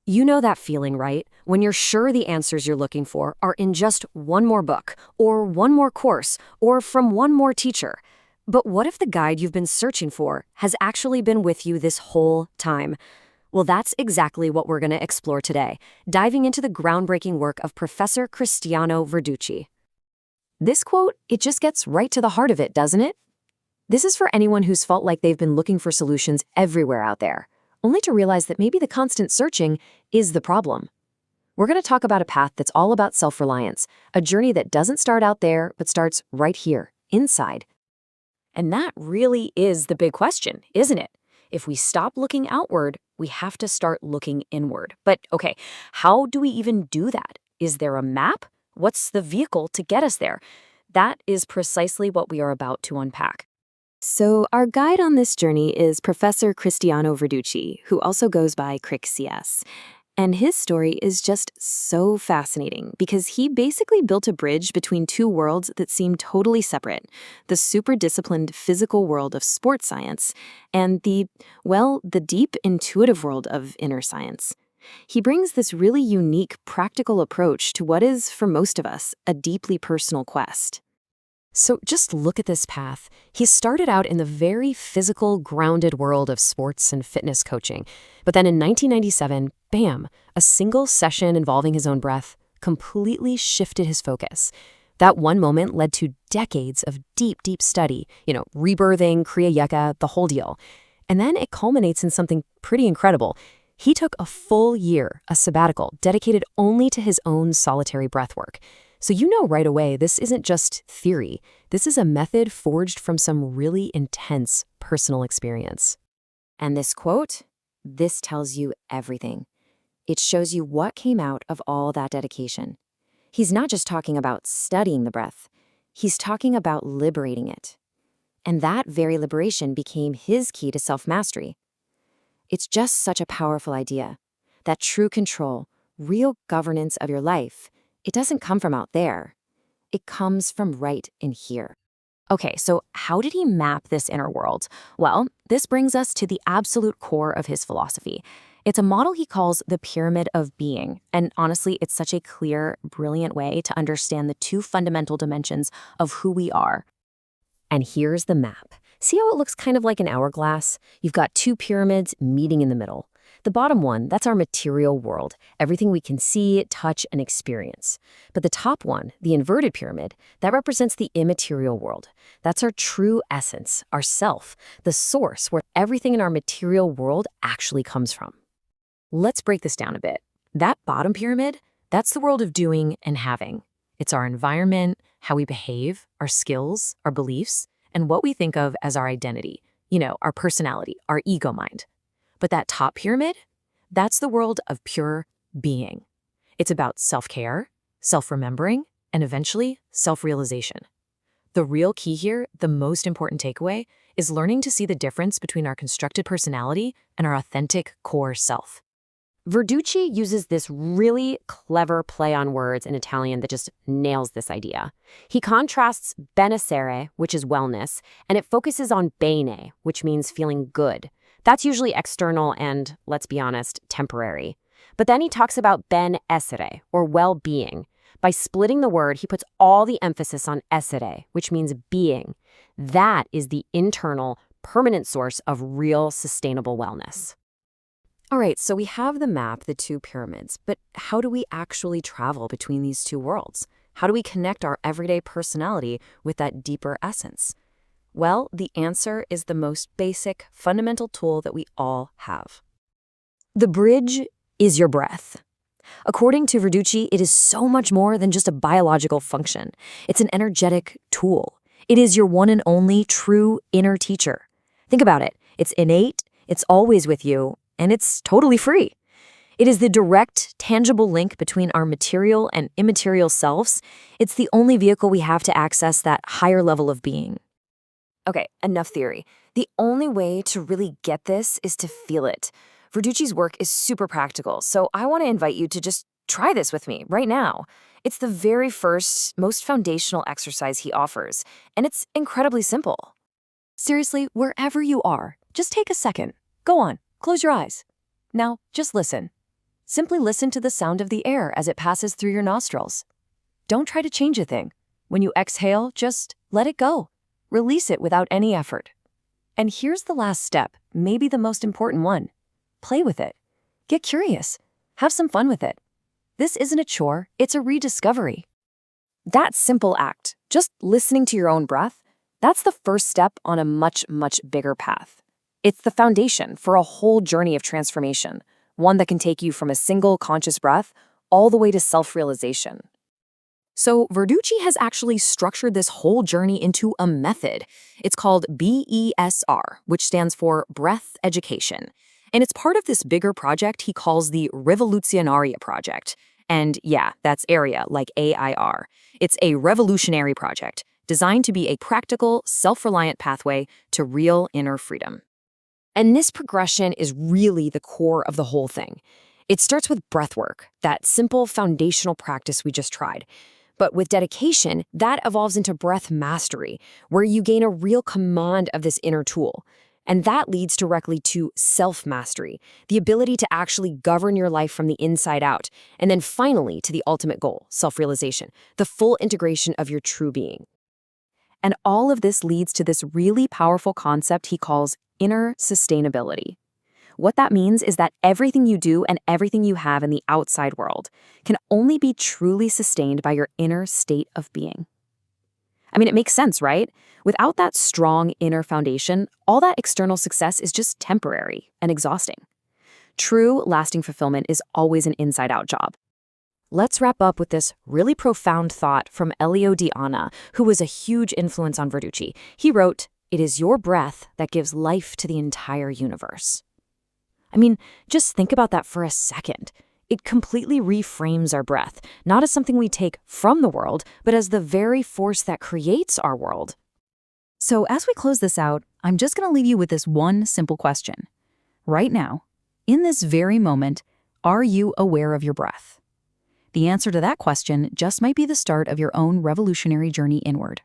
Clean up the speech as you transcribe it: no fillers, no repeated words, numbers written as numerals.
You know that feeling, right? When you're sure the answers you're looking for are in just one more book, or one more course, or from one more teacher. But what if the guide you've been searching for has actually been with you this whole time? Well, that's exactly what we're going to explore today, diving into the groundbreaking work of Professor Cristiano Verducci. This quote, it just gets right to the heart of it, doesn't it? This is for anyone who's felt like they've been looking for solutions everywhere out there, only to realize that maybe the constant searching is the problem. We're going to talk about a path that's all about self-reliance, a journey that doesn't start out there, but starts right here, inside. And that really is the big question, isn't it? If we stop looking outward, we have to start looking inward. But okay, how do we even do that? Is there a map? What's the vehicle to get us there? That is precisely what we are about to unpack. So our guide on this journey is Professor Cristiano Verducci, who also goes by CkriS. And his story is just so fascinating because he basically built a bridge between two worlds that seem totally separate: the super disciplined physical world of sports science and the deep intuitive world of inner science. He brings this really unique practical approach to what is, for most of us, a deeply personal quest. So just look at this path. He started out in the very physical, grounded world of sports and fitness coaching. But then in 1997, bam, a single session involving his own breath completely shifted his focus. That one moment led to decades of deep, deep study, rebirthing, Kriya Yucca, the whole deal. And then it culminates in something pretty incredible. He took a full year, a sabbatical, dedicated only to his own solitary breathwork. So you know right away, this isn't just theory. This is a method forged from some really intense personal experience. And this quote, this tells you everything. It shows you what came out of all that dedication. He's not just talking about studying the breath. He's talking about liberating it. And that very liberation became his key to self-mastery. It's just such a powerful idea. That true control, real governance of your life, it doesn't come from out there. It comes from right in here. Okay, so how did he map this inner world? Well, this brings us to the absolute core of his philosophy. It's a model he calls the pyramid of being. And honestly, it's such a clear, brilliant way to understand the two fundamental dimensions of who we are. And here's the map. See how it looks kind of like an hourglass? You've got two pyramids meeting in the middle. The bottom one, that's our material world, everything we can see, touch, and experience. But the top one, the inverted pyramid, that represents the immaterial world. That's our true essence, our self, the source where everything in our material world actually comes from. Let's break this down a bit. That bottom pyramid, that's the world of doing and having. It's our environment, how we behave, our skills, our beliefs, and what we think of as our identity, our personality, our ego mind. But that top pyramid, that's the world of pure being. It's about self-care, self-remembering, and eventually self-realization. The real key here, the most important takeaway, is learning to see the difference between our constructed personality and our authentic core self. Verducci uses this really clever play on words in Italian that just nails this idea. He contrasts benessere, which is wellness, and it focuses on bene, which means feeling good. That's usually external and, let's be honest, temporary. But then he talks about ben essere, or well-being. By splitting the word, he puts all the emphasis on essere, which means being. That is the internal, permanent source of real, sustainable wellness. All right, so we have the map, the two pyramids, but how do we actually travel between these two worlds? How do we connect our everyday personality with that deeper essence? Well, the answer is the most basic, fundamental tool that we all have. The bridge is your breath. According to Verducci, it is so much more than just a biological function. It's an energetic tool. It is your one and only true inner teacher. Think about it. It's innate, it's always with you, and it's totally free. It is the direct, tangible link between our material and immaterial selves. It's the only vehicle we have to access that higher level of being. Okay, enough theory. The only way to really get this is to feel it. Verducci's work is super practical, so I want to invite you to just try this with me right now. It's the very first, most foundational exercise he offers, and it's incredibly simple. Seriously, wherever you are, just take a second. Go on, close your eyes. Now, just listen. Simply listen to the sound of the air as it passes through your nostrils. Don't try to change a thing. When you exhale, just let it go. Release it without any effort. And here's the last step, maybe the most important one. Play with it. Get curious. Have some fun with it. This isn't a chore, it's a rediscovery. That simple act, just listening to your own breath, that's the first step on a much, much bigger path. It's the foundation for a whole journey of transformation, one that can take you from a single conscious breath all the way to self-realization. So Verducci has actually structured this whole journey into a method. It's called BESR, which stands for Breath Education. And it's part of this bigger project he calls the RevolutionAIR project. And yeah, that's area, like AIR. It's a revolutionary project designed to be a practical, self-reliant pathway to real inner freedom. And this progression is really the core of the whole thing. It starts with breathwork, that simple foundational practice we just tried. But with dedication, that evolves into breath mastery, where you gain a real command of this inner tool. And that leads directly to self-mastery, the ability to actually govern your life from the inside out. And then finally to the ultimate goal, self-realization, the full integration of your true being. And all of this leads to this really powerful concept he calls inner sustainability. What that means is that everything you do and everything you have in the outside world can only be truly sustained by your inner state of being. I mean, it makes sense, right? Without that strong inner foundation, all that external success is just temporary and exhausting. True, lasting fulfillment is always an inside-out job. Let's wrap up with this really profound thought from E.D'Anna, who was a huge influence on Verducci. He wrote, "It is your breath that gives life to the entire universe." I mean, just think about that for a second. It completely reframes our breath, not as something we take from the world, but as the very force that creates our world. So as we close this out, I'm just going to leave you with this one simple question. Right now, in this very moment, are you aware of your breath? The answer to that question just might be the start of your own revolutionary journey inward.